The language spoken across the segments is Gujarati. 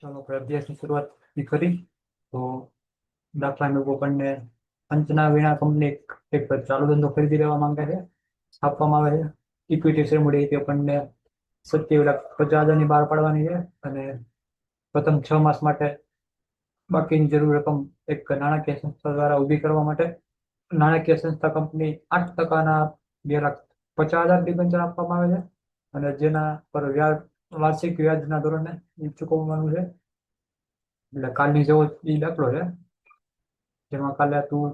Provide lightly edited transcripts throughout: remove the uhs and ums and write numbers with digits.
ચાલો આપણે અભ્યાસની શરૂઆત કરી. તો દાખલા મુજબ આપણને પંચના વીણા કંપની એક ચાલુ ધંધો ખરીદી લેવા માંગે છે, આપવામાં આવે છે. ઇક્વિટી શેર મૂડી તે આપણને 27,50,000ની બહાર પાડવાની છે અને પ્રથમ 6 માસ માટે બાકીની જરૂર રકમ એક નાણાકીય સંસ્થા દ્વારા ઊભી કરવા માટે નાણાકીય સંસ્થા કંપની 8%ના 2,50,000 ડિબેન્ચર આપવામાં આવે છે અને જેના પર વાર્ષિક વ્યાજના ધોરણે ચૂકવવાનું છે. એટલે કાલની જેવો એ દાખલો છે, જેમાં કાલે તું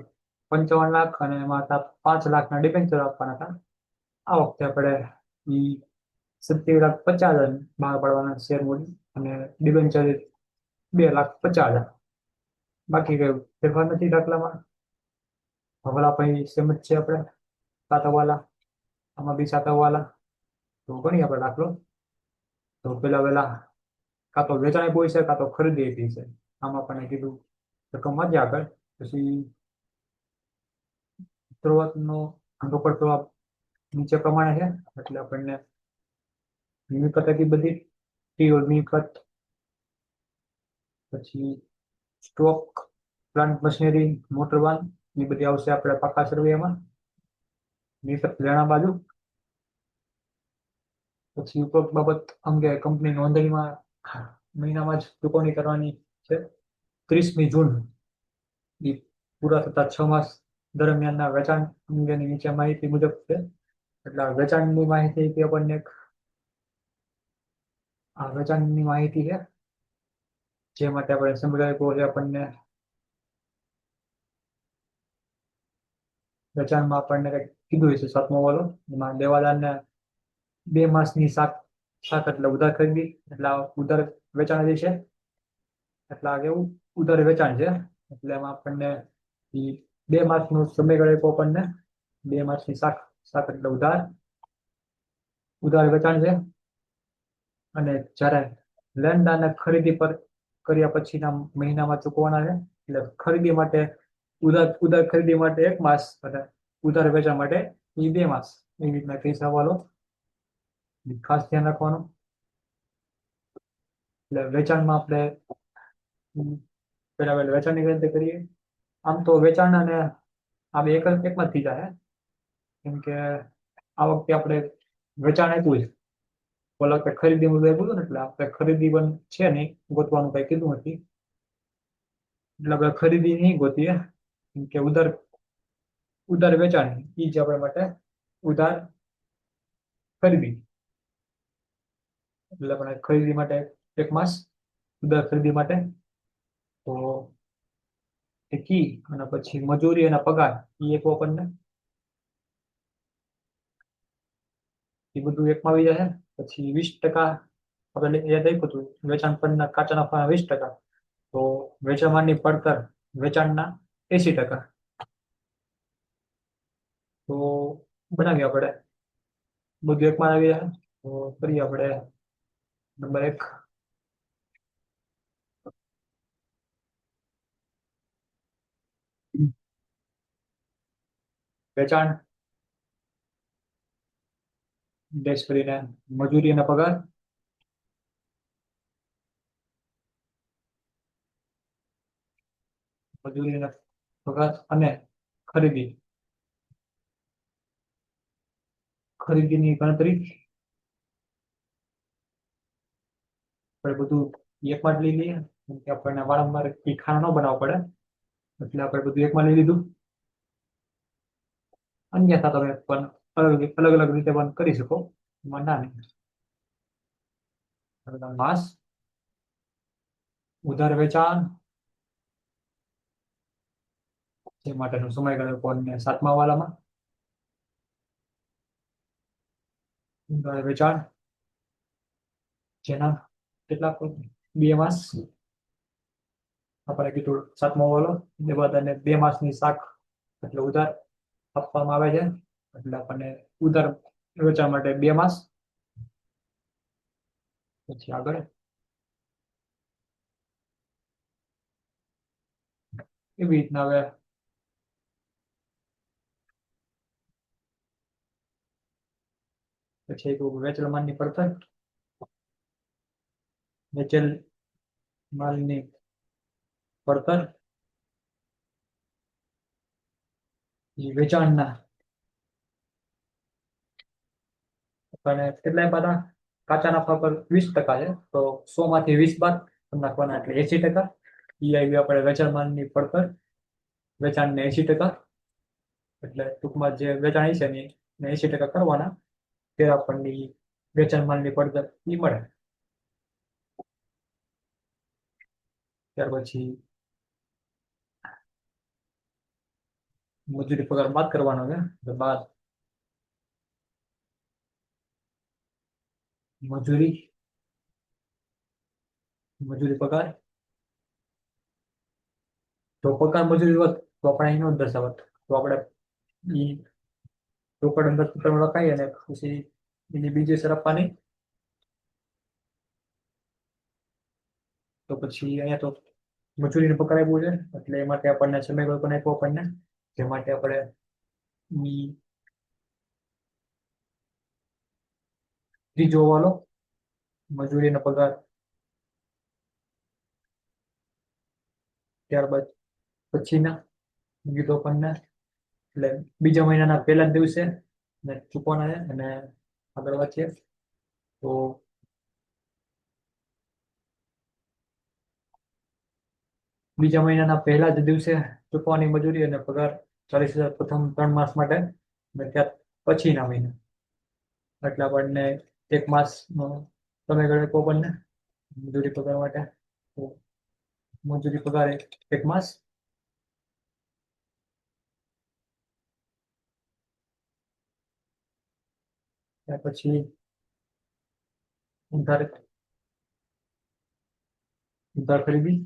55 લાખ અને એમાં 5 લાખના ડિબેન્ચર આપવાના હતા. આ વખતે આપણે ઈ 27,50,000 બહાર પાડવાના શેર મૂડી અને ડિબેન્ચર 2,50,000. બાકી કઈ ફેરફાર નથી દાખલામાં. હવાલા પછી સેમ જ છે આપણે, સાતવાલા આમાં બી સાતવાલા. તો ગણીએ આપણે દાખલો. તો પેલા કાં તો વેચાણ આપ્યું છે કાં તો ખરીદી આપી છે. આમાં આપણને કીધું રકમ વાંચ્યા આગળ, પછી શરૂઆતનો રોકડ પ્રવાહ નીચે પ્રમાણે છે. એટલે આપણને મિલકત હતી બધી, મિલકત, પછી સ્ટોક, પ્લાન્ટ મશીનરી, મોટર વાહન એ બધી આવશે આપણે પાકા સર્વેમાં. મિલકત લેણા બાજુ. પછી ઉપરોક્ત બાબત અંગે કંપની નોંધણીમાં મહિનામાં જ ચૂકવણી કરવાની છે. 30મી જૂન એ પૂરા થતા 6 માસ દરમિયાનના વેચાણ અંગેની નીચે માહિતી મુજબ છે. એટલે વેચાણની માહિતી તે આપણને આ વેચાણની માહિતી છે, જે માટે આપણે સમજાવ્યું છે. આપણને વેચાણમાં આપણને કંઈક કીધું છે 7મો વાળો, એમાં દેવાદારને 2 માસની શાક એટલે ઉધાર ખરીદી, એટલે ઉધાર વેચાણ જે છે એટલે આ કેવું ઉધાર વેચાણ છે. એટલે એમાં આપણને 2 માસનો સમયગાળો આપણને 2 માસની શાક એટલે ઉધાર વેચાણ છે. અને જ્યારે લેણદાર ને ખરીદી પર કર્યા પછીના મહિનામાં ચૂકવવાના છે. એટલે ખરીદી માટે ઉધાર ખરીદી માટે 1 માસ અને ઉધાર વેચાણ માટે 2 માસ. એવી રીતના કઈ સવાલો ખાસ ધ્યાન રાખવાનું. એટલે વેચાણમાં આપણે પેલા વેચાણની ગણતરી કરીએ. આમ તો વેચાણ અને આ બે એકમાં જ થઈ જાય, કેમ કે આ વખતે આપણે વેચાણ આપ્યું છે, ઓલા વખતે ખરીદી મુજબ આપ્યું હતું ને, એટલે આપણે ખરીદી પણ છે નહીં, ગોતવાનું કઈ કીધું નથી. એટલે આપણે ખરીદી નહીં ગોતીએ, કેમ કે ઉધાર વેચાણ એ જ આપણા માટે ઉધાર ખરીદી. એટલે આપણે ખરીદી માટે 1 માસ, ઉધાર ખરીદી માટે તો કી અને પછી મજૂરી અને પગાર એ એક આપણને એ બધું એકમાં આવી જાય. પછી 20% આપણે યાદ રાખ્યું હતું, વેચાણ પરના કાચા નફાના 20%, તો વેચાણની પડતર વેચાણના 80%. તો બનાવીએ આપણે બધું એકમાં આવી જાય. તો કરીએ આપણે નંબર 1. વેચાણ ડેશ કરીને મજૂરી અને પગાર, મજૂરી અને પગાર અને ખરીદીની ગણતરી આપણે બધું એકમાં જ લઈ લઈએ, કેમ કે આપણને વારંવાર ખાના ન બનાવવા પડે. એટલે આપણે બધું એકમાં લઈ લીધું. અન્યથા તમે પણ અલગ અલગ રીતે પણ કરી શકો, એમાં ના નહીં. માસ, ઉધાર વેચાણ, જે માટેનો સમયગાળો કોણને 7મા વાલામાં. ઉધાર વેચાણ જેના કેટલાક 2 માસ આપણે કીધું 7મો વાલો, એ બધાને 2 માસની શાક એટલે ઉધાર આપવામાં આવે છે. એટલે આપણને ઉધાર વેચાણ માટે 2 માસ. પછી આગળ એવી રીતના હવે પછી વેચેલ માલની પડતર, વેચેલ માલની પડતર એ વેચાણના અને કેટલાય પાછા કાચા નફા પર 20% છે, તો 100 માંથી 20 બાદ નાખવાના એટલે 80%. એ આવી આપણે વેચાણ માલની પડતર, વેચાણને 80%. એટલે ટૂંકમાં જે વેચાણ છે ને 80% કરવાના, તે આપણને વેચાણ માલની પડતર એ મળે. ત્યાર પછી મજૂરી પગાર બાદ કરવાનો છે, તો બાદ મજૂરી પગાર. તો પગાર મજૂરી હોત તો આપણે અહીં નો દર્શાવત, તો આપણે ઈ રોકડ અંદર સૂત્રમાં લખાય અને પછી એની બીજી સર આપવાની. તો પછી અહીંયા તો મજૂરીનો પગાર આપ્યો છે, એટલે એ માટે આપણને સમયગાળો પણ આપ્યો આપણને, જે માટે આપણે ઈ ત્રીજો વાળો મજૂરીનો પગાર. ત્યારબાદ પછીના કીધો આપણને, એટલે બીજા મહિનાના પહેલા જ દિવસે ચૂકવાના છે. અને આગળ વધીએ તો બીજા મહિનાના પહેલા જ દિવસે ચૂકવવાની મજૂરી અને પગાર 40,000 પ્રથમ 3 માસ માટે, અને ત્યાર પછીના મહિના એટલે આપણને 1 માસનો સમયગાળો આપ્યો આપણને મજૂરી પગાર માટે. તો મજૂરી પગાર 1 માસ. ત્યાર પછી ઉધાર ખરીદી,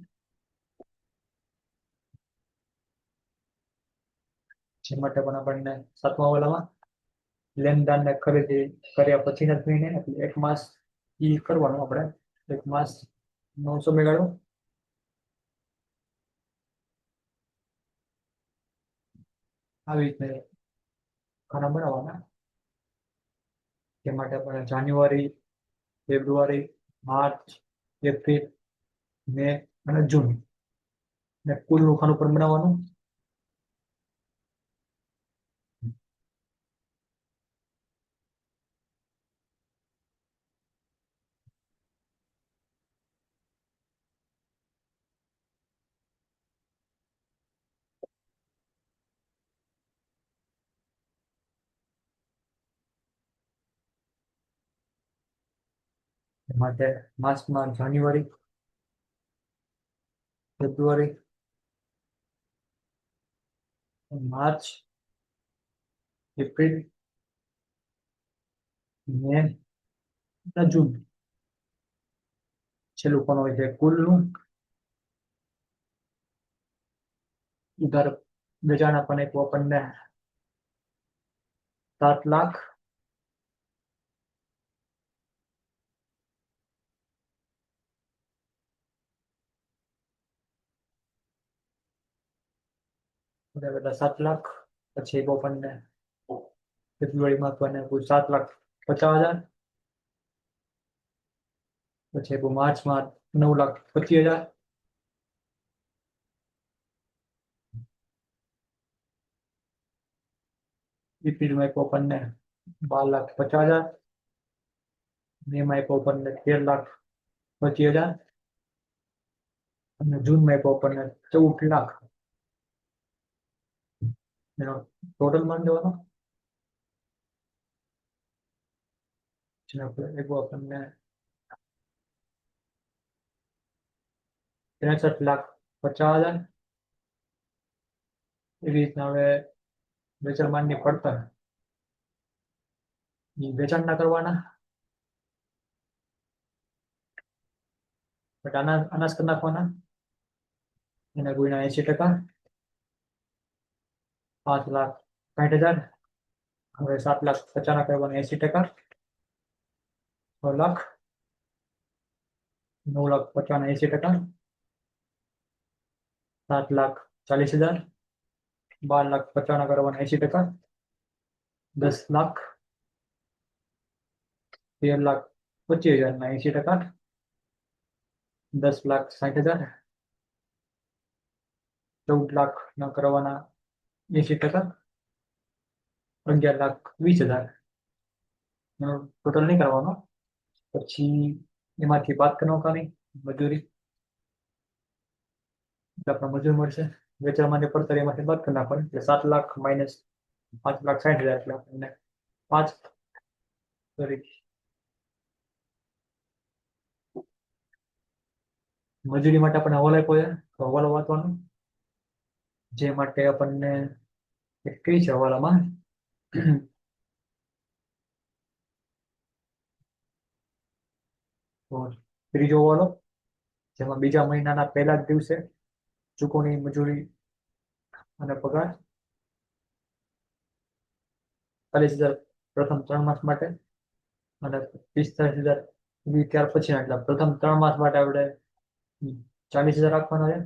જે માટે પણ આપણને 7મા વાલામાં લેનદાર ને ખરીદી કર્યા પછીના જ મહિને એટલે 1 માસ ઈ કરવાનું આપણે. 1 માસ નો સમયગાળો. આવી રીતે ખાના બનાવવાના, તે માટે આપણે જાન્યુઆરી, ફેબ્રુઆરી, માર્ચ, એપ્રિલ, મે અને જૂન ને કુલનું ખાનું પણ બનાવવાનું. એ માટે માસમાં જાન્યુઆરી, ફેબ્રુઆરી, માર્ચ, એપ્રિલ, મે અને જૂન છેલ્લું પણ હોય છે કુલનું. ઉધાર વેચાણ આપણને આપણને 7 લાખ. બધા 7 લાખ. પછી આપણને ફેબ્રુઆરીમાં આપણને કુલ 7,50,000. પછી માર્ચમાં 9,25,000. એપ્રિલમાં આપણને 12,50,000. મેમાં આપણને 13,25,000. અને જૂનમાં આપણને 14,00,000. એનો ટોટલ માન દેવાનો, આપણને 63,50,000. એવી રીતના હવે વેચાણ માનની પડતર વેચાણ ના કરવાના. અનાજ કરી નાખવાના, એના ગુણ્યા 80%, 5,60,000. હવે 7,50,000 ના કરવાના 80%, 6 લાખ. 9,50,000 ના 80%, 7,40,000. 12,50,000 ના કરવાના 80%, 10,00,000. 13,25,000 ના 80%, 10,60,000, 14 લાખ ના કરવાના 80%, 11,20,000 ટોટલ નહીં કરવાનો. પછી એમાંથી બાદ કરવાની મજૂરી, એટલે આપણે મજૂર મળશે. વેચાણ માટે પડતર એમાંથી બાદ કરી નાખવાની, એટલે 7 લાખ માઇનસ 5,60,000, એટલે આપણને 5, સોરી, મજૂરી માટે આપણે હવાલો આપ્યો છે, તો હવાલો વાંચવાનો, જે માટે આપણને એક કઈ છે હવાલામાં તો ત્રીજો હવાલો, જેમાં બીજા મહિનાના પહેલા જ દિવસે ચૂકવણી મજૂરી અને પગાર 40,000 પ્રથમ 3 માસ માટે, અને 45,000 ત્યાર પછી, એટલે પ્રથમ 3 માસ માટે આપણે 40,000 રાખવાના છે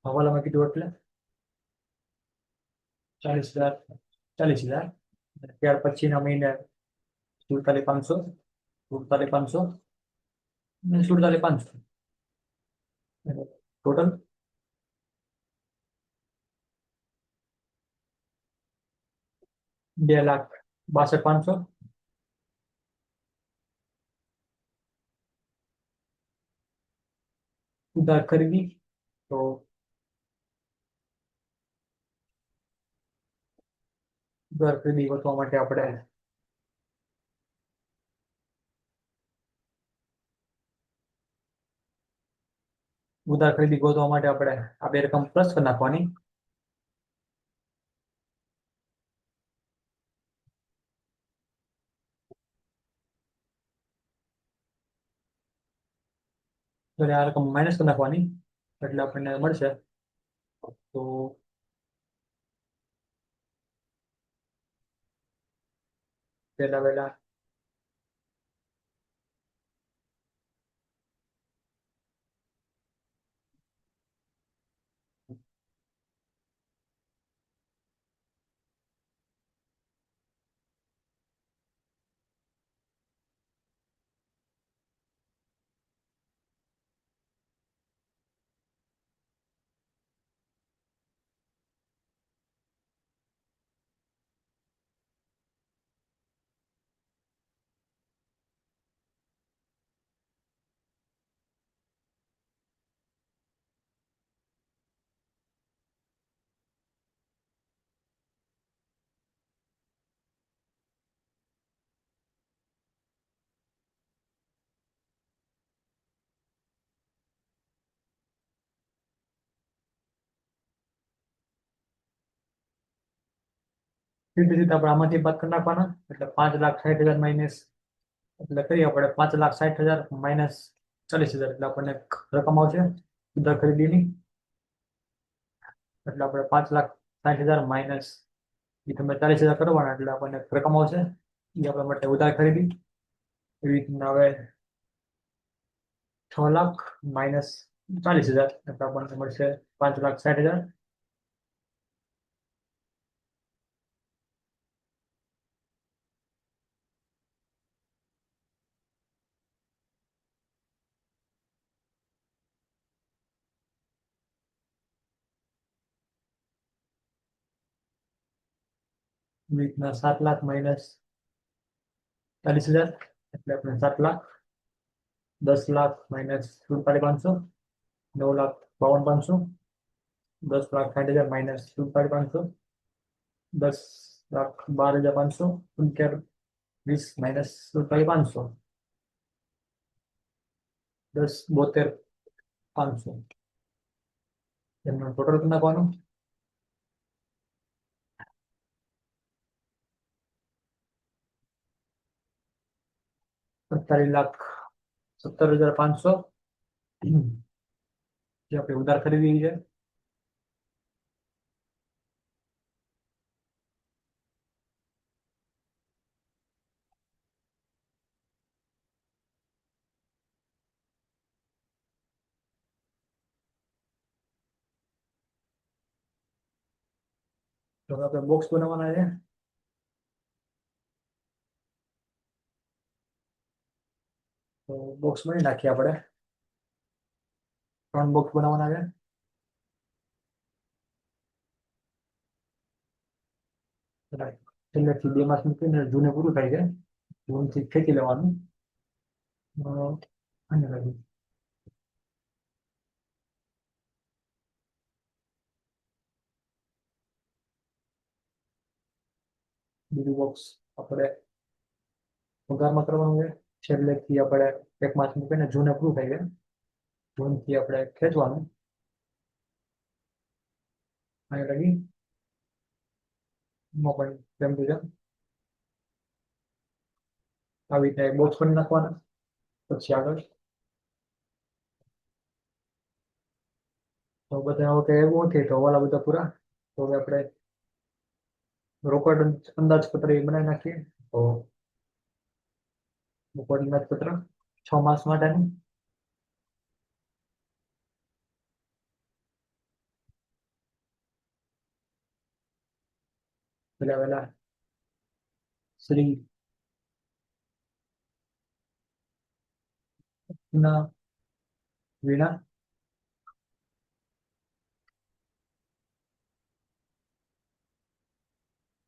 હવાલામાં કીધું, એટલે 40,000, 40,000. ત્યાર પછીના મહિને 47,500, 47,500 અને 47,500, ટોટલ 2,62,500. ઉધાર ખરીદી, તો ઉધાર ખરીદી ગોતવા માટે આપણે આ બે રકમ પ્લસ કરી નાખવાની. એટલે આ રકમ માઇનસ કરી નાખવાની, એટલે આપણને મળશે. તો પહેલા વહેલા સીધી રીતે આપણે આમાંથી બાદ કરી નાખવાના, એટલે 5,60,000 માઇનસ, એટલે કરીએ આપણે 5,60,000 માઇનસ 40,000, એટલે આપણને રકમ આવશે ઉધાર ખરીદીની. એટલે આપણે 5,60,000 માઇનસ એ તમે 40,000 કરવાના, એટલે આપણને રકમ આવશે એ આપણા માટે ઉધાર ખરીદી. એવી રીતના હવે 6 લાખ માઇનસ 40,000, એટલે આપણને મળશે 5,60,000. એવી રીતના 7 લાખ માઇનસ 40,000, એટલે આપણે 7 lakh. 10 lakh minus 47,500, 9,52,500. 10,60,000 minus 47,500, 10,12,500. 11,20 minus 47,500, 10,72,500. એમનું ટોટલ કરી નાખવાનું. 48,17,500, જે આપણે ઉધાર ખરીદી છે. તો હવે આપણે બોક્સ બનાવવાના છે, તો બોક્સ બનાવી નાખીએ આપણે. ત્રણ બોક્સ બનાવવાના છે. એટલે છેલ્લેથી બે માસ મૂકીને જૂને પૂરું થાય છે. જૂનથી ખેંચી લેવાનું. અને બાજુ બીજું બોક્સ આપણે પગારમાં કરવાનું છે. છેલ્લેથી આપણે એક માસ મૂકીને જૂને પૂરું થાય છે. જૂનથી આપણે ખેંચવાનું. અહીંયા લગી મોબાઈલ કેમ છે આવી રીતે બોક્સ કરી નાખવાના. પછી આગળ તો બધા હવે એવું નથી તો વાલા બધા પૂરા. તો હવે આપણે રોકડ અંદાજપત્ર એ બનાવી નાખીએ. તો રોકડ અંદાજપત્ર 6 માસ માટેનું. પેલા વેલા શ્રી ના વીણા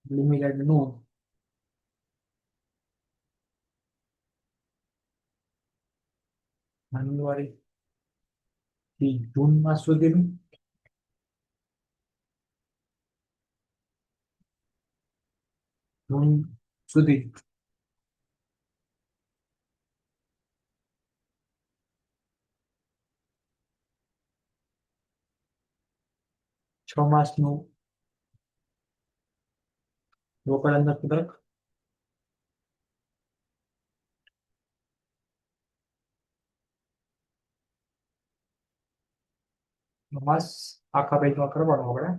લિમિટેડ નું જાન્યુઆરી થી જૂન માસ સુધીનું જૂન સુધી 6 માસનું રોકડ અંદાજપત્રક. માસ આખા પેજમાં કરવાનું આપણે.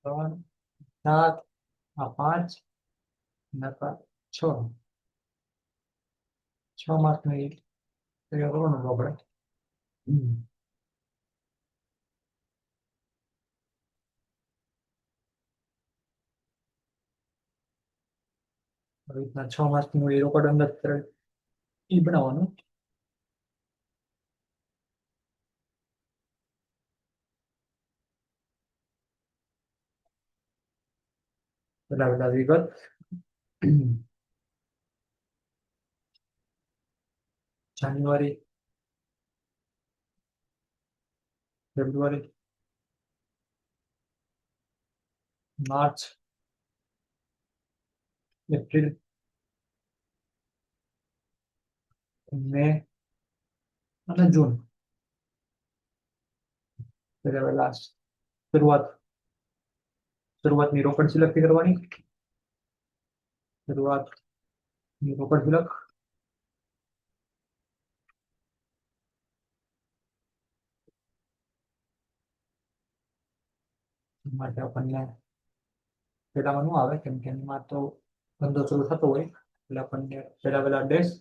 ત્રણ, સાત, આ પાંચ, નકા 6 માસનું એ તૈયાર કરવાનું આપણે. આવી રીતના 6 માસનું એ રોકડ અંદાજપત્ર એ બનાવવાનું. પેલા પેલા વિગત જાન્યુઆરી, ફેબ્રુઆરી, માર્ચ, એપ્રિલ, મે અને જૂન. પેલા પેલા શરૂઆતની રોકડ સિલેક્ટ કરવાની. શરૂઆતની રોકડ સિલક માટે આપણને પેલામાં ન આવે કેમ કે એમાં તો ધંધો શરૂ થતો હોય એટલે આપણને પેલા પેલા ડેશ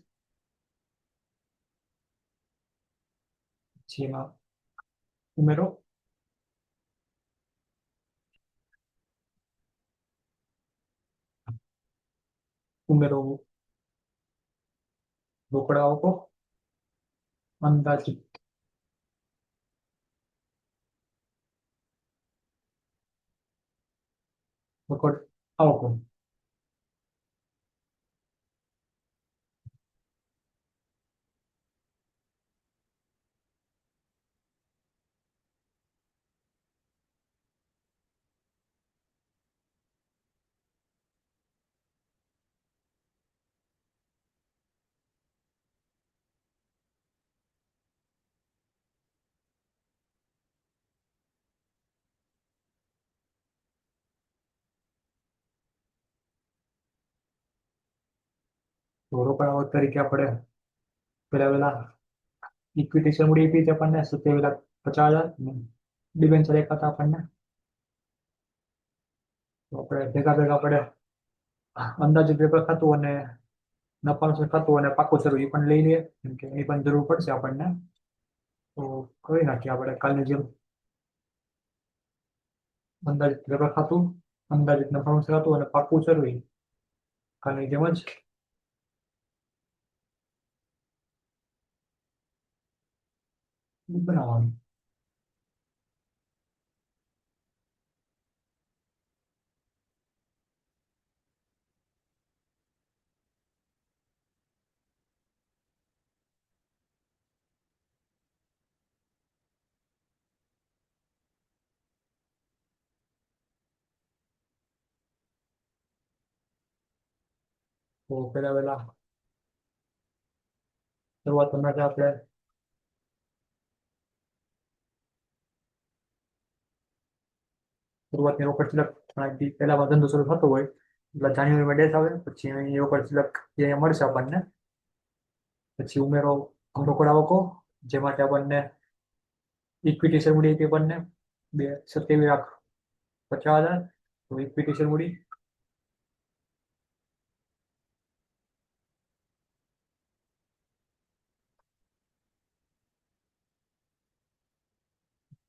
પછી એમાં ઉમેરો. ઉમેરો રોકડા આવકો અંદાજિત રોકડ આવકો. તો રોકડ આવક તરીકે આપણે પેલા ઇક્વિટી શેર મૂડી આપી હતી આપણને 27,50,000. ડિબેન્ચર એક હતા આપણને. તો આપણે ભેગા ભેગા આપણે અંદાજિત પેપર ખાતું અને નફાનું ખાતું અને પાકું શરૂ એ પણ લઈ લઈએ, કેમ કે એની પણ જરૂર પડશે આપણને. તો કરી નાખીએ આપણે કાલની જેમ અંદાજિત પેપર ખાતું, અંદાજિત નફાનું ખાતું અને પાકું શરૂ કાલની જેમ જ બનાવવાનું. તો પેલા શરૂઆત માટે આપણે શરૂઆતની રોકડ સિલક પહેલા ધંધો શરૂ થતો હોય એટલે જાન્યુઆરીમાં ડેટ આવે, પછી અહીં રોકડ સિલક જે મળશે આપણને, પછી ઉમેરો રોકડ આવકો, જે માટે આપણને ઇક્વિટી શેર મૂડી આપી આપણને 27,50,000. તો ઇક્વિટી શેર મૂડી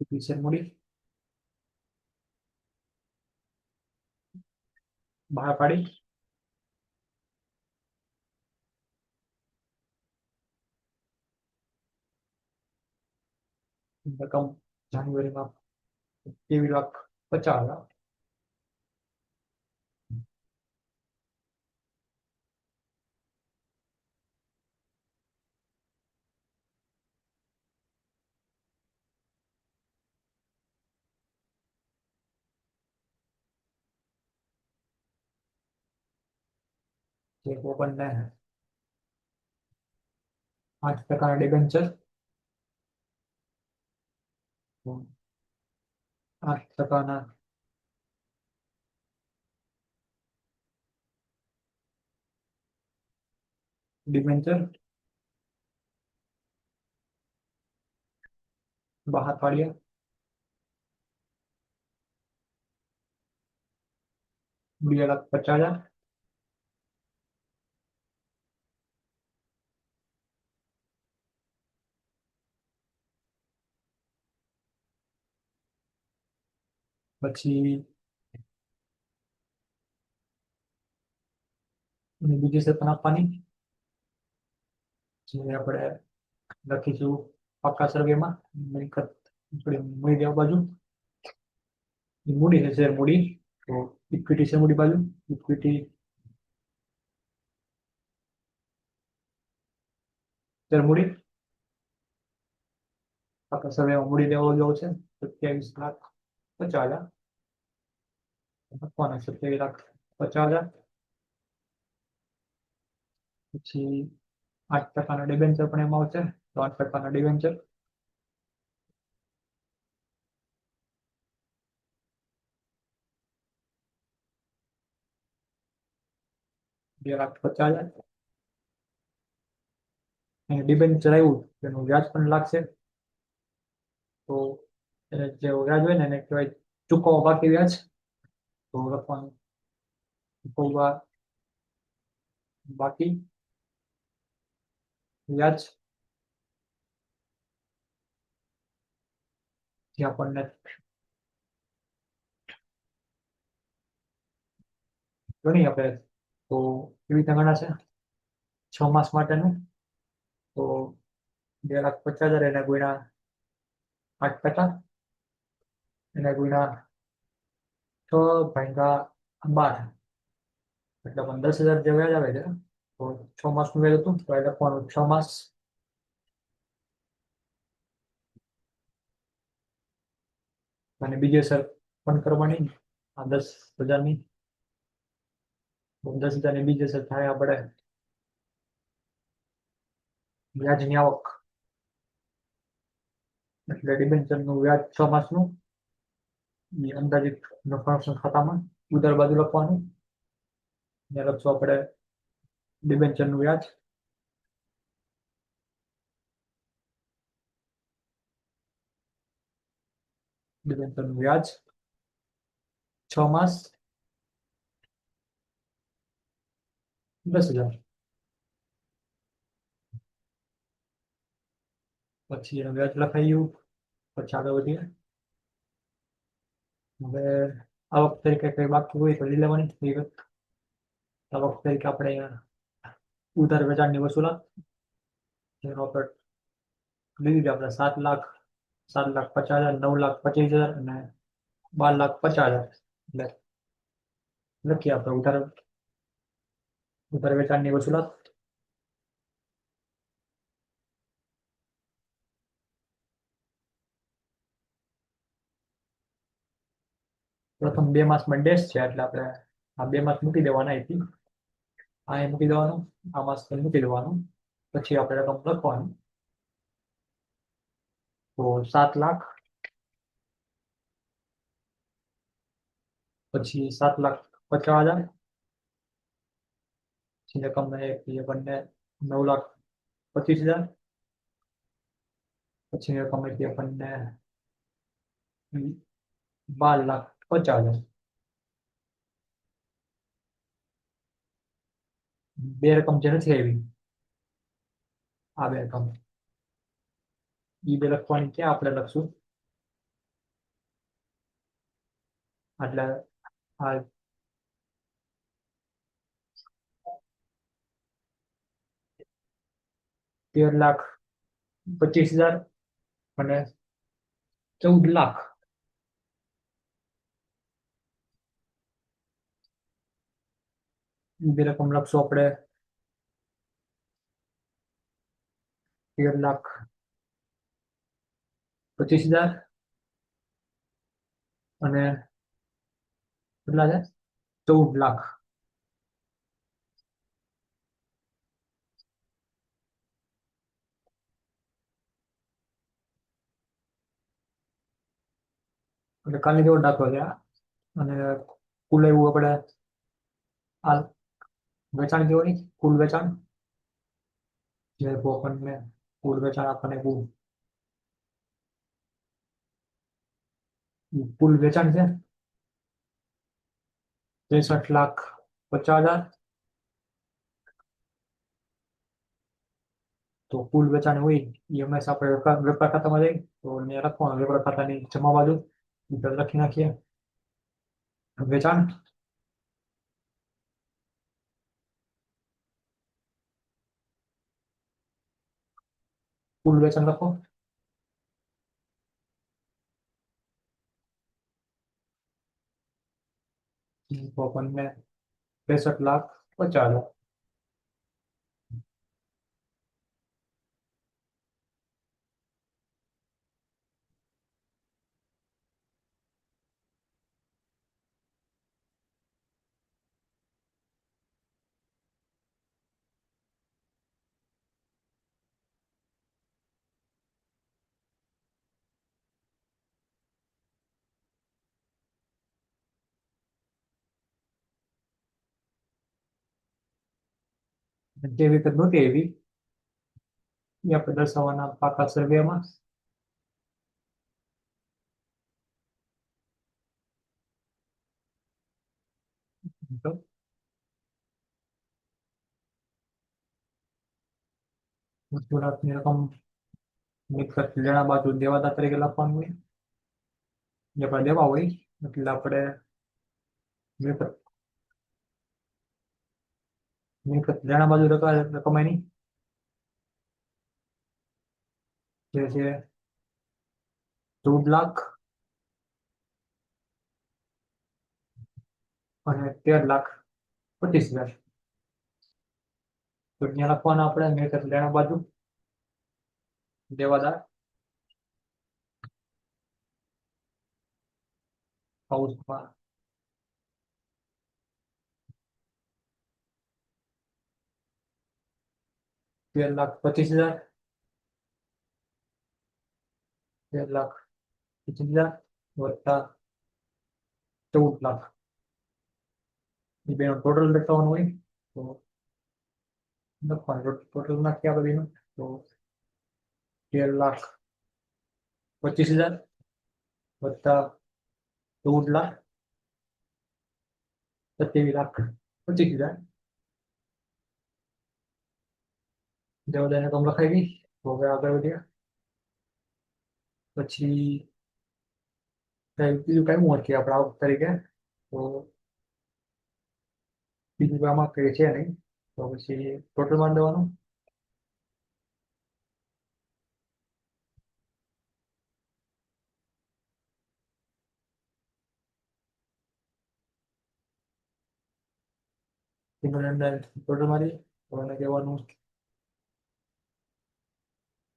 ઇક્વિટી શેર મૂડી બહાર પાડી રકમ જાન્યુઆરીમાં 23,50,000. જે આપણને 8% ડિબેન્ચર, 8% ડિબેન્ચર બહાર પાડ્યા. 2,50,000. પછી બીજી શરત પણ આપવાની, જે આપણે લખીશું પાકા સર્વેમાં. મિલકત મૂડી દેવા બાજુ મૂડી છે શેર મૂડી, તો ઇક્વિટી શેર મૂડી બાજુ ઇક્વિટી શેર મૂડી પાકા સર્વેમાં મૂડી દેવા જેવો છે 27,50,000. આપવાના 27,50,000. પછી 8% ડિબેન્ચર પણ એમાં આવશે, તો 8% ડિબેન્ચર 2,50,000. અને ડિબેન્ચર આવ્યું એનું વ્યાજ પણ લાગશે, તો એને જે વ્યાજ હોય ને એને કહેવાય ચૂકવવા બાકી વ્યાજ. તો લખવાનું ચૂકવવા બાકી વ્યાજ, જે આપણને ગણી આપણે. તો એવી રીતે ગણાશે 6 માસ માટેનું. તો 2,50,000 એને ગુણ્યા 8%, એને ગુણ્યા 6/12, એટલે પણ 10,000 જે વ્યાજ આવે છે. તો 6 માસનું વ્યાજ હતું, તો એ લખવાનું 6 માસ. અને બીજી અસર પણ કરવાની આ 10,000ની. 10,000ની બીજી અસર થાય આપણે વ્યાજની આવક, એટલે ડિબેન્ચરનું વ્યાજ 6 માસનું એ અંદાજિત નફા ખાતામાં ઉધાર બાજુ લખવાનું. ને લખશું આપણે ડિબેન્ચરનું વ્યાજ, ડિબેન્ચરનું વ્યાજ 6 માસ 10,000. પછી એનું વ્યાજ લખાઈ ગયું. પછી આગળ વધીએ. હવે આવક તરીકે કઈ બાકી હોય તો લઈ લેવાની વિગત. આવક તરીકે આપણે ઉધાર વેચાણની વસૂલાત, જેનો આપણે લીધી આપણે 7,00,000, 7,50,000, 9,25,000 અને 12,50,000. એટલે લખીએ આપણે ઉધાર વેચાણની વસૂલાત. પ્રથમ 2 માસમાં ડેશ છે એટલે આપણે આ 2 માસ મૂકી દેવાના અહીંથી. આ મૂકી દેવાનું, આ માસ મૂકી દેવાનું. પછી આપણે રકમ લખવાની. તો 7,00,000, પછી 7,50,000, પછી રકમ બંને 9,25,000, પછી રકમ બંને 12,50,000. બે રકમ જે નથી આવી, આ બે રકમ એ બે લખવાની ક્યાં આપણે લખશું એટલે આ 13,25,000 અને 14,00,000. બે રકમ લખશું આપણે 13,25,000 અને કેટલા છે 14,00,000. એટલે કાલની જેવો દાખલો છે આ. અને કુલ એવું આપણે આ વેચાણ જેવો નહીં, કુલ વેચાણ જે આપણને કુલ વેચાણ આપણને કુલ વેચાણ છે 63,50,000. તો કુલ વેચાણ હોય એ હંમેશા આપણે વેપાર ખાતામાં જાય તો અહીંયા લખવાનું વેપાર ખાતાની જમા બાજુ ઉપર લખી નાખીએ વેચાણ. કુલ વેચાણ લખો. તો આપણને 63,50,000. જે વિગત નહોતી એવી એ આપણે દર્શાવવાના પાકા સર્વેમાં. વસૂલાતની રકમ મિલકત લેણા બાજુ દેવાદાર તરીકે લખવાનું હોય. જે આપણે દેવા હોય એટલે આપણે મિલકત લેણા બાજુ રકમ એની જે છે 14,00,000 અને 13,25,000. તો ત્યાં લખવાના આપણે મિલકત લેણા બાજુ દેવાદાર કૌંસમાં 13,25,000, 13,25,000 વત્તા 14,00,000. એ બેનો ટોટલ લખવાનું હોય તો લખવાનું ટોટલ નાખીએ આપણે બેનું તો 13,25,000 વત્તા 14,27,25,000 બધાને કમ લખાઈ ગઈ. તો હવે આગળ વધ્યા પછી બીજું કઈ મૂકીએ આપણે આવક તરીકે. તો બીજું આમાં કઈ છે નહીં. તો પછી ટોટલ માન દેવાનું. તેની અંદર ટોટલ મારી તો એને કહેવાનું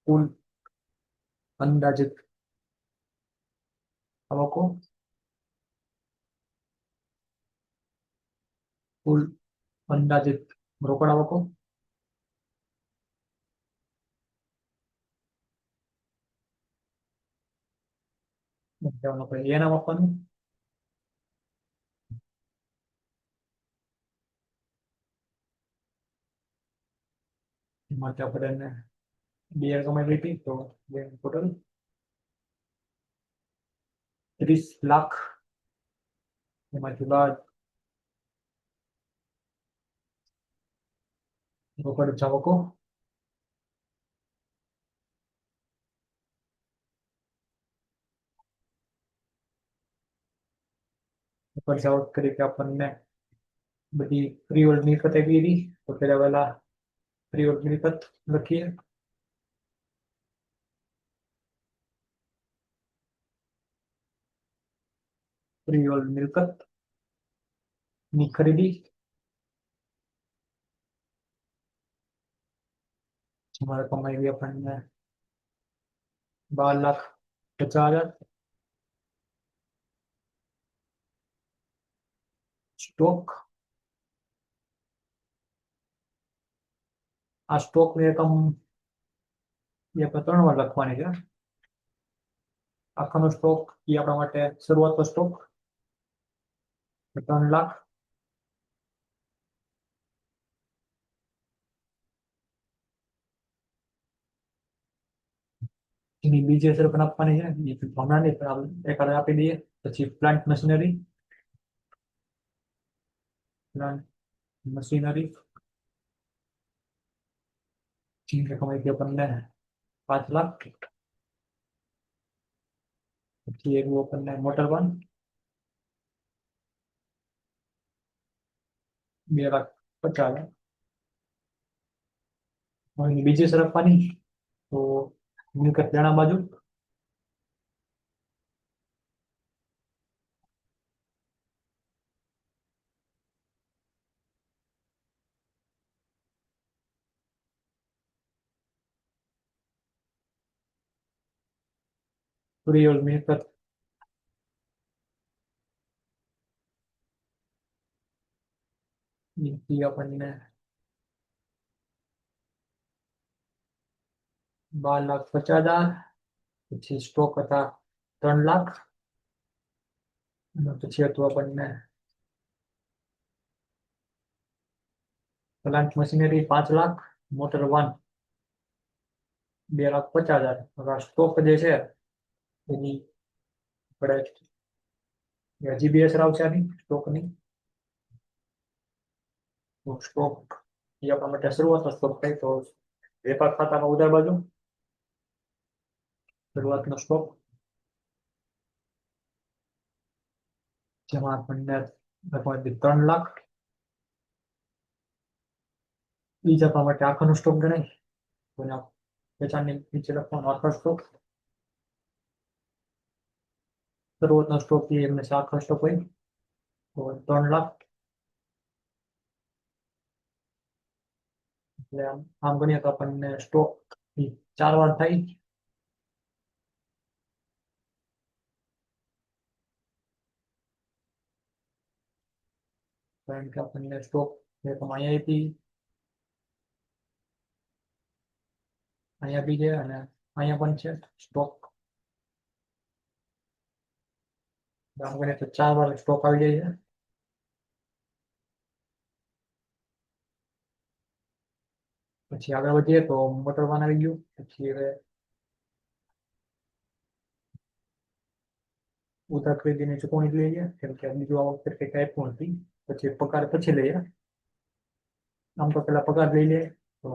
કુલ અંદાજિત આવકો, કુલ અંદાજિત રોકડ આવકો, કહેવાનું આપણે એ નામ આપવાનું. માટે આપણે એને બે રકમ લીધી તો ટોટલ 30,00,000. એમાંથી બાદ રોકડ આવકો, રોકડ આવક તરીકે આપણને બધી ફ્રીહોલ્ડ મિલકત આપી હતી. તો પેલા વહેલા ફ્રીહોલ્ડ મિલકત લખીએ. ફ્રીહોલ્ડ મિલકત ની ખરીદી અમારે કમાઈ આપણને 12,50,000. સ્ટોક, આ સ્ટોક ની રકમ એ આપણે 3 વાર લખવાની છે. આખાનો સ્ટોક એ આપણા માટે શરૂઆતનો સ્ટોક 3,00,000. એની બીજી અસર પણ આપવાની છે. હમણાં નહીં પણ એકાદ આપી દઈએ. પછી પ્લાન્ટ મશીનરી, રકમ આવી આપણને 5,00,000. પછી એવું આપણને મોટર વાહન 2,50,000. બીજી અસર આપવાની તો મિલકત લેણા બાજુ ફ્રીહોલ્ડ મિલકત આપણને 12,50,000. પછી સ્ટોક હતા 3,00,000. પછી હતું આપણને પ્લાન્ટ મશીનરી 5,00,000, મોટર વાહન 2,50,000. હવે સ્ટોક જે છે એની આપણે હજી બે અસર આવશે આની સ્ટોકની. સ્ટોક એ આપણા માટે શરૂઆતનો સ્ટોક થાય. તો વેપાર ખાતામાં ઉધાર બાજુ શરૂઆતનો સ્ટોક જેમાં આપણને 3,00,000. બીજા આપણા માટે આખાનો સ્ટોક ગણાય. કોઈના વેચાણની નીચે લખવાનો આખો સ્ટોક. શરૂઆતનો સ્ટોક એ એમને આખો સ્ટોક હોય તો 3,00,000. એટલે આમ ગણીએ તો આપણને સ્ટોક 4 વાર થાય. કારણ કે આપણને સ્ટોક અહીંયા આપી, અહીંયા બી છે અને અહીંયા પણ છે સ્ટોક. આમ ગણીએ તો 4 વાર સ્ટોક આવી જાય છે. પછી આગળ વધીએ તો મોટર વાન આવી ગયું. પછી હવે ઉધાર ખરીદીની ચૂકવણી લઈએ, કેમ કે બીજું આ વખતે કંઈક આપ્યું નથી. પછી પગાર પછી લઈએ. આમ તો પેલા પગાર લઈ લે, તો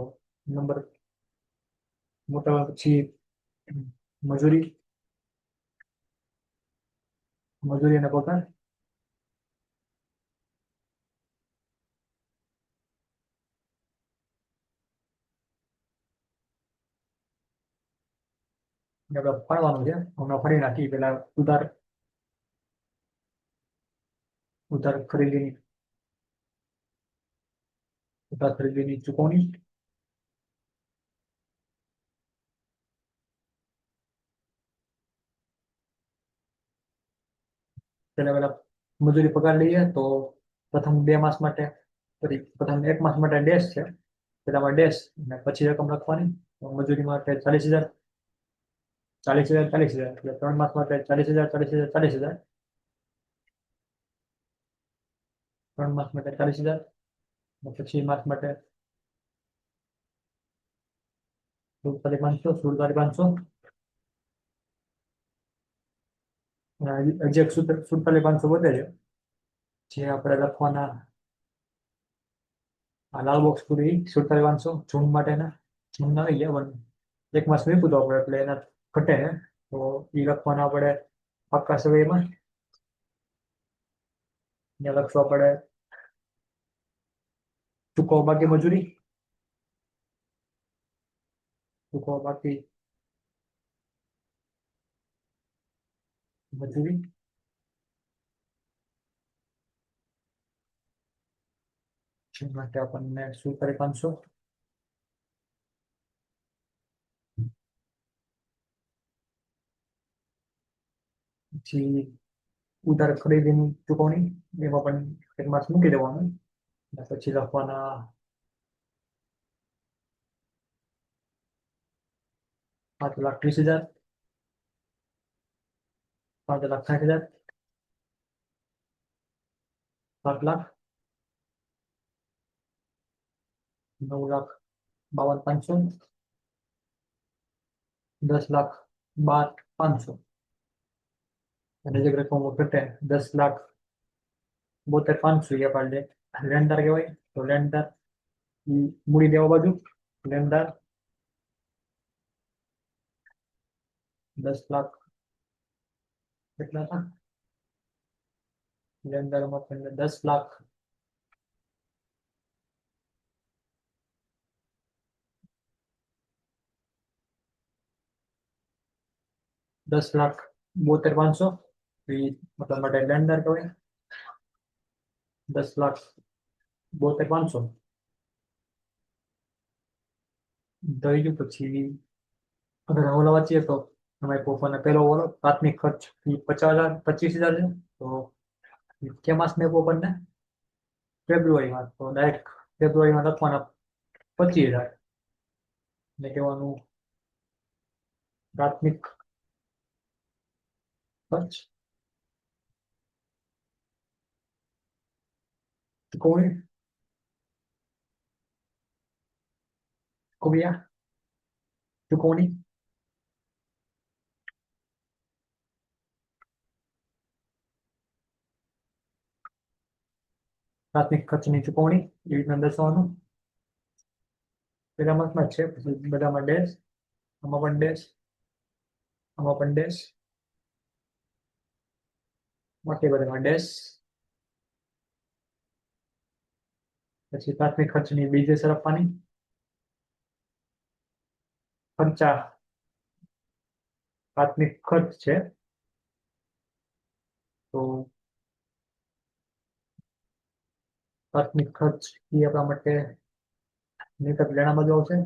નંબર મોટા પછી મજૂરી, મજૂરી અને પગાર. ને આપણે ફાળવાનું છે, હમણાં ફરી નાખી પેલા ઉધાર ખરીદીની ઉધાર ખરીદીની ચૂકવણી. તેના પેલા મજૂરી પગાર લઈએ તો પ્રથમ 2 માસ માટે, પ્રથમ 1 માસ માટે ડેશ છે, પેલામાં ડેશ અને પછી રકમ લખવાની. તો મજૂરી માટે 40,000, 40,000, 40,000, એટલે 3 માસ માટે 40,000, 40,000, 40,000. 3 માસ માટે 40,000, પછી માસ માટે 47,500, 47,500. હજી એક 47,500 વધે છે, જે આપણે લખવાના. આ લાલ બોક્સ પૂરી 47,500 જૂન માટેના. જૂન આવી ગયા પણ 1 માસ વીતું તો આપણે, એટલે એના ઘટે ને, તો એ લખવાના આપણે પાકા સમયમાં. ત્યાં લખવા પડે ચૂકવો બાકી મજૂરી, ચૂકવો બાકી મજૂરી. જૂન માટે આપણને 47,500. પછી ઉધાર ખરીદીની ચૂકવણી, એમાં પણ 1 માસ મૂકી દેવાનું. અને પછી લખવાના 5,30,000, 5,60,000, 7 લાખ, 9,52,500, 10,12,500. અને જે રકમ ઘટે 10,72,500 એ આપણે લેણદાર કહેવાય. તો લેણદાર મૂડી દેવા બાજુ લેણદાર 10 લાખ કેટલા હતા? લેણદારોમાં આપણને 10 લાખ, 10,72,500, મતલબ માટે લેણદાર કહેવાય. 10,72,500 થઈ ગયું. પછી અગર ઓલા વાંચીએ તો તમારી પોતાનો પહેલો ઓલો પ્રાથમિક ખર્ચ એ 50,000, 25,000 છે. તો કે માસ ને આપણને ફેબ્રુઆરીમાં, તો ડાયરેક્ટ ફેબ્રુઆરીમાં લખવાના 25,000 ને કહેવાનું પ્રાથમિક ખર્ચ ચૂકવણી ચૂકવ્યા ચૂકવણી. પ્રાથમિક ખર્ચની ચૂકવણી એ રીતના દર્શાવવાનું. પેલા માસમાં જ છે, પછી બધામાં ડેશ, આમાં પણ ડેશ, આમાં પણ ડેશ, બાકી બધામાં ડેશ. પછી પ્રાથમિક ખર્ચની બીજી સરફવાની ખર્ચા, પ્રાથમિક ખર્ચ છે, તો પ્રાથમિક ખર્ચ એ આપણા માટે મિલકત લેણા બાજુ આવશે.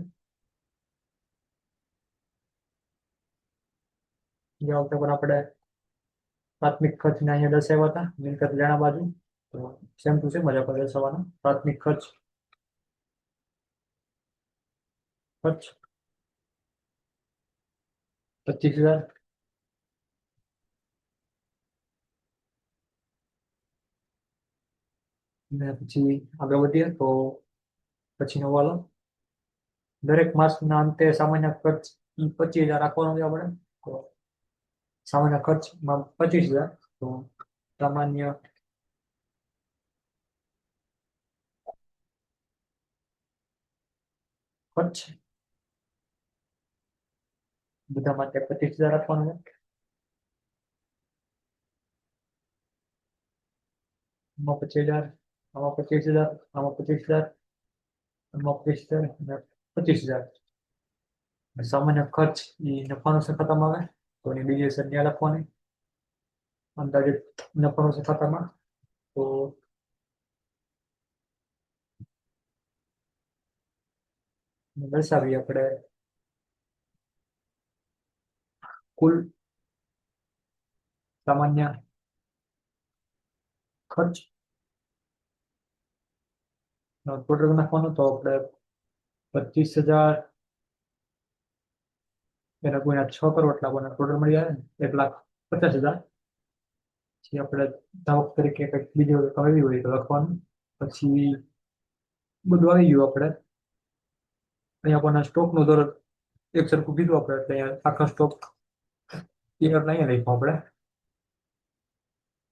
જે વખતે પણ આપણે પ્રાથમિક ખર્ચને અહીંયા દર્શાવ્યા હતા મિલકત લેણા બાજુ, તો સેમ ટુ સેમ જ આપણે દર્શાવવાના. પ્રાથમિક ખર્ચ ખર્ચ 25,000. ને પછી આગળ વધીએ તો પછીનો વાલો દરેક માસના અંતે સામાન્ય ખર્ચ ઈ 25,000 રાખવાનો છે આપણે. તો સામાન્ય ખર્ચમાં 25,000. તો સામાન્ય ખર્ચ બધા માટે 25,000 રાખવાનો છે. આમાં 25,000, આમાં 25,000, આમાં 25,000, આમાં 25,000 અને 25,000. સામાન્ય ખર્ચ એ નફાનું છે ખાતામાં આવે. તો એની બીજી સંજ્ઞા લખવાની અંદાજિત નફાનું છે ખાતામાં. તો દર્શાવીએ આપણે કુલ સામાન્ય ખર્ચ ટોટલ નાખવાનું. તો આપણે 25,000 એના ગુણ્યા 6 કરો એટલે આપણને ટોટલ મળી આવે ને 1,50,000. પછી આપણે ધાવક તરીકે કંઈક બીજું કમાવી હોય તો લખવાનું. પછી બધું આવી ગયું આપણે. અહીંયા આપણને સ્ટોકનો દર એક સરખું કીધું આપણે એટલે અહીંયા આખા સ્ટોક અહીંયા લખ્યું આપણે,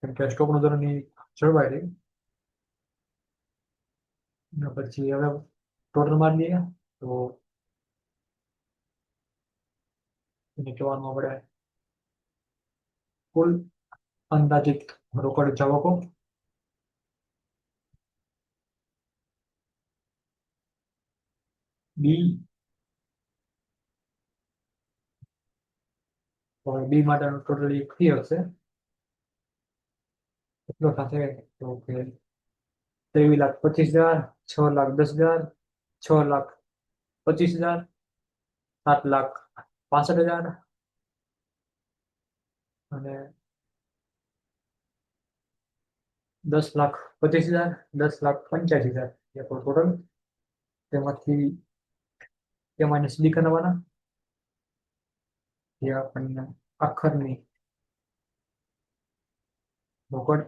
કેમ કે સ્ટોકનો દરની જળવાઈ રહી. અને પછી હવે ટોટલ મારી દઈએ. તો એને કહેવાનું આપણે કુલ અંદાજિત રોકડ જાવકો બી. બી માટેનો ટોટલ ક્લિયર છે. કેટલો થશે? તો કે 23,25,000, 6,10,000, 6,25,000, 7,65,000 અને 10,25,000, 10,85,000 એ ટોટલ. તેમાંથી એ માઇનસ બી કરવાના. જે આપણને આખરની રોકડ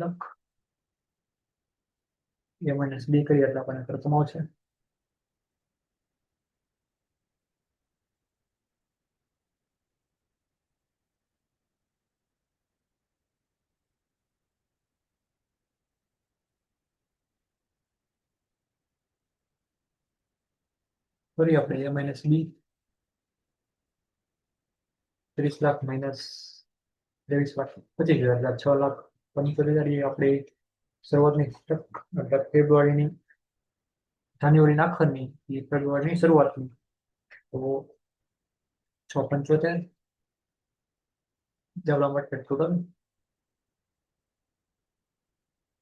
લખ એ માઇનસ બી કરીએ એટલે આપણને પ્રથમ આવશે. કરીએ આપણે એ માઇનસ બી. 30,00,000 માઇનસ 23,25,000 એટલે 6,75,000 એ આપણે શરૂઆતની એટલે ફેબ્રુઆરીની, જાન્યુઆરીની આખરની એ ફેબ્રુઆરીની શરૂઆતની. તો 6,75 જવા માટે ટોટલ.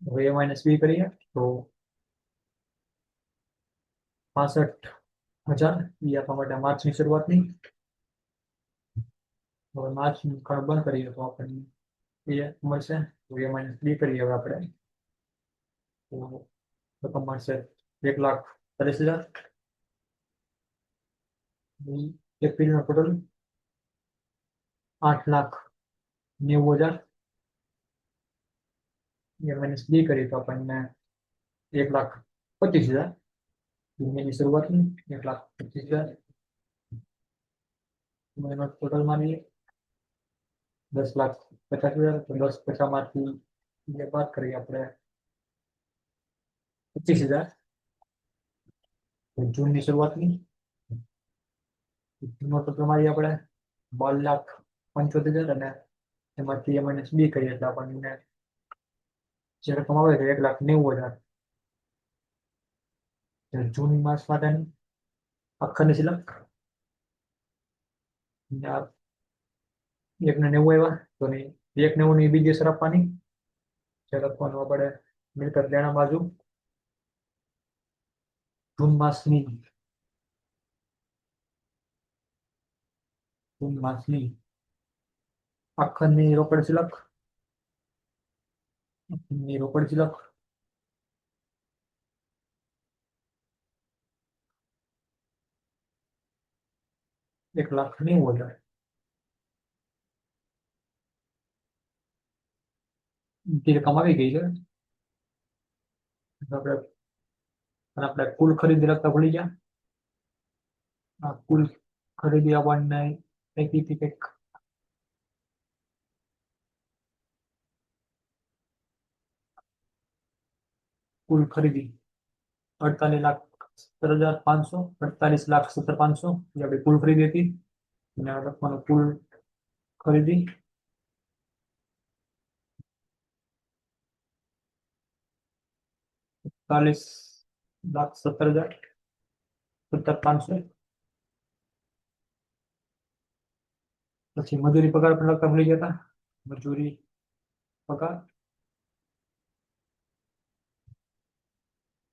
હવે એ માઇનસ બી કરીએ તો 65,000 એ આપવા માટે માર્ચની શરૂઆતની. હવે માર્ચનું કાર્ડ બંધ કરીએ તો આપણને એ મળશે. તો એ માઇનસ બી કરીએ હવે આપણે. તો રકમ મળશે 1,40,000. એપ્રિલનો ટોટલ 8,90,000. એ માઇનસ બી કરીએ તો આપણને 1,25,000. મહિનાની શરૂઆતની 1,25,000 એનો ટોટલ માનીએ 10,50,000. તો 10,50,000માંથી જે બાદ કરીએ આપણે 25,000 જૂનની શરૂઆતની. જૂનનો ટોટલ મારીએ આપણે 12,75,000 અને એમાંથી માઇનસ બી કરીએ એટલે આપણને જે રકમ આવે છે 1,90,000. જૂન માસ માટેની આખરની સિલક 1,90 આવ્યા. તો 1,90 ની બીજી અસર આપવાની. જે લખવાનું આપણે મિલકત લેણા બાજુ જૂન માસની આખરની રોકડ સિલક ની રોકડ સિલક 1,90,000. જે રકમ આવી ગઈ છે આપણે અને આપણે કુલ ખરીદી લખતા ભૂલી ગયા. આ કુલ ખરીદી આપણને એકી થી કંઈક કુલ ખરીદી 48,17,500, 48,17,500 એ આપણી કુલ ખરીદી હતી. અને આ લખવાનું કુલ ખરીદી 48,17,500. પછી મજૂરી પગાર પણ લખતા ભૂલી ગયા હતા. મજૂરી પગાર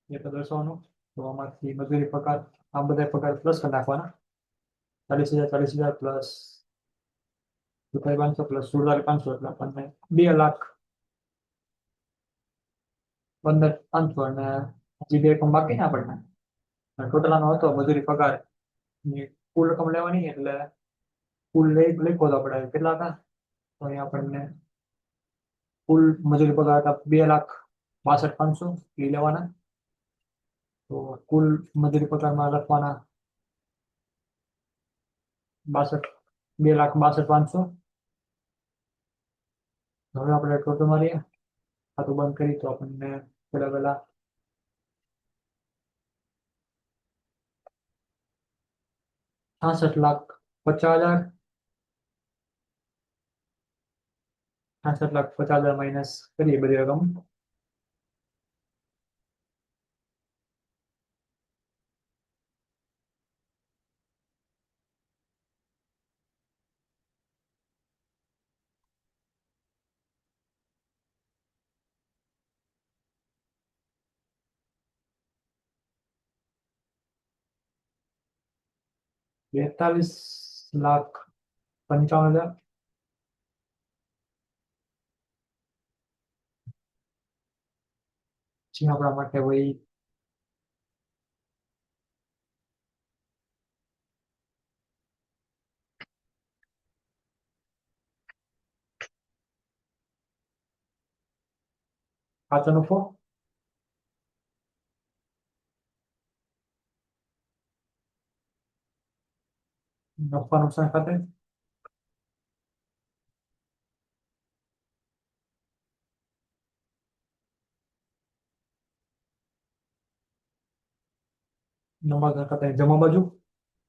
એ તો દર્શાવવાનું. તો આમાંથી મજૂરી પગાર આ બધા પગાર પ્લસ કરી નાખવાના. 40,000 40,000 પ્લસ 500 પ્લસ 16,500 એટલે આપણને 2,15,500. અને હજી બે રકમ બાકી ને આપણને ટોટલ આનો હતો મજૂરી પગાર ની કુલ રકમ લેવાની. એટલે કુલ લખો તો આપણે કેટલા હતા. તો અહીંયા આપણને કુલ મજૂરી પગાર હતા 2,62,500 એ લેવાના. તો કુલ મજૂરી પગારમાં લખવાના 62 2,62,500. હવે આપણે ટોટલ મારીએ, ખાતું બંધ કરી તો આપણને પેલા 66,50,000, 66,50,000 માઇનસ કરીએ બધી રકમ. 42,55,000. જે આપણા માટે હોય કાચો નફો. નફા નુકસાન ખાતે નફા ખાતે જમા બાજુ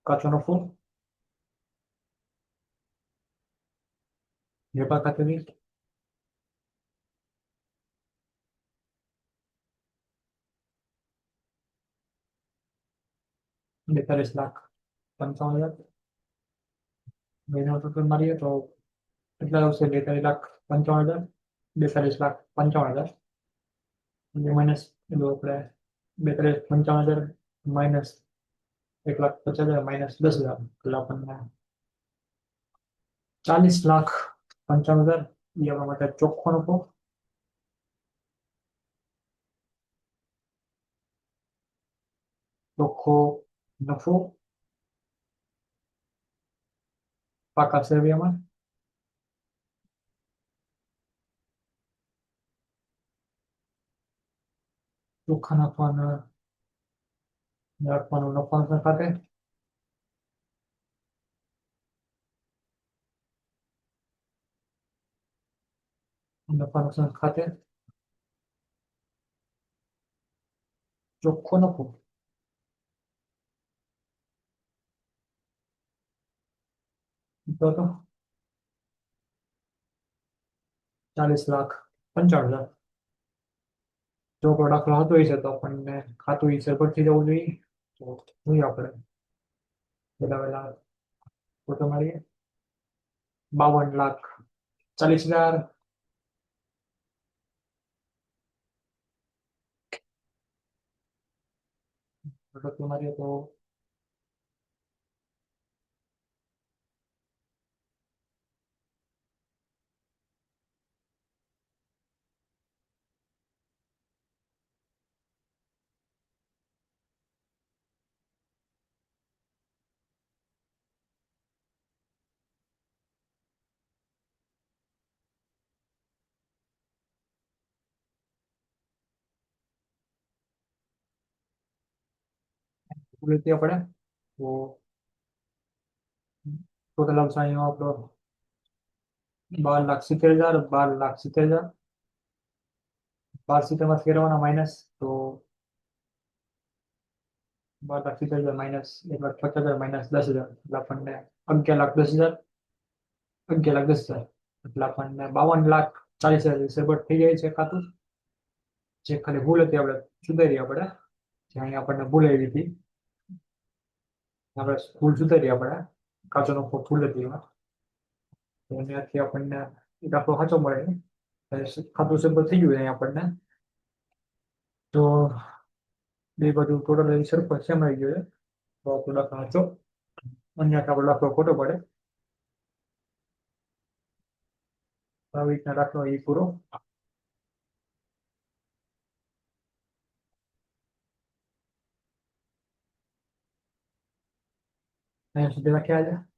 કાચો નફો. વેપાર ખાતેની 42,55,000. મહિના ટોટલ મારીએ તો કેટલા આવશે? 42,55,000. 42,55,000 માઇનસ એટલું આપણે 42,55,000 માઇનસ 1,50,000 માઇનસ 10,000 એટલે આપણને 40,55,000 એ આપણા માટે ચોખ્ખો નફો. ચોખ્ખો નફો પાકા સેવિયામાં ચોખ્ખા નફાના રાખવાનું નફા નુકસાન ખાતે. નફા નુકસાન ખાતે ચોખ્ખો નફો તો 40,55,000. જો કોઈ દાખલો હતો હશે તો આપણને ખાતું હિસાબ પરથી જવું જોઈએ. તો જોઈએ આપણે પેલા પેલા ફોટો મારીએ. 52,40,000. ફોટો મારીએ તો લેતી આપણે તો ટોટલ આવશે અહીંયા આપણો 12,70,000, 12,70,000, 12,70,000 ફેરવવાના માઇનસ તો 12,70,000 માઇનસ 1,50,000 માઇનસ 10,000 એટલે આપણને 11,10,000, 11,10,000 એટલે આપણને 52,40,000 સેબટ થઈ જાય છે ખાતું. જે ખાલી ભૂલ હતી આપણે સુધારી આપણે જે અહીંયા આપણને ભૂલ આવી હતી આપણે ભૂલ સુધારી આપણે કાચો નફો ભૂલ હતી એમાં તો એનાથી આપણને એ દાખલો સાચો મળે ને. ખાતું સેબટ થઈ ગયું અહીંયા આપણને તો બે બાજુ ટોટલ સરખો સેમ આવી ગયો છે તો આપણો દાખલો સાચો. અન્ય આપણો દાખલો ખોટો પડે. આવી રીતના દાખલો એ પૂરો. અહીંયા સુધી રાખ્યા છે.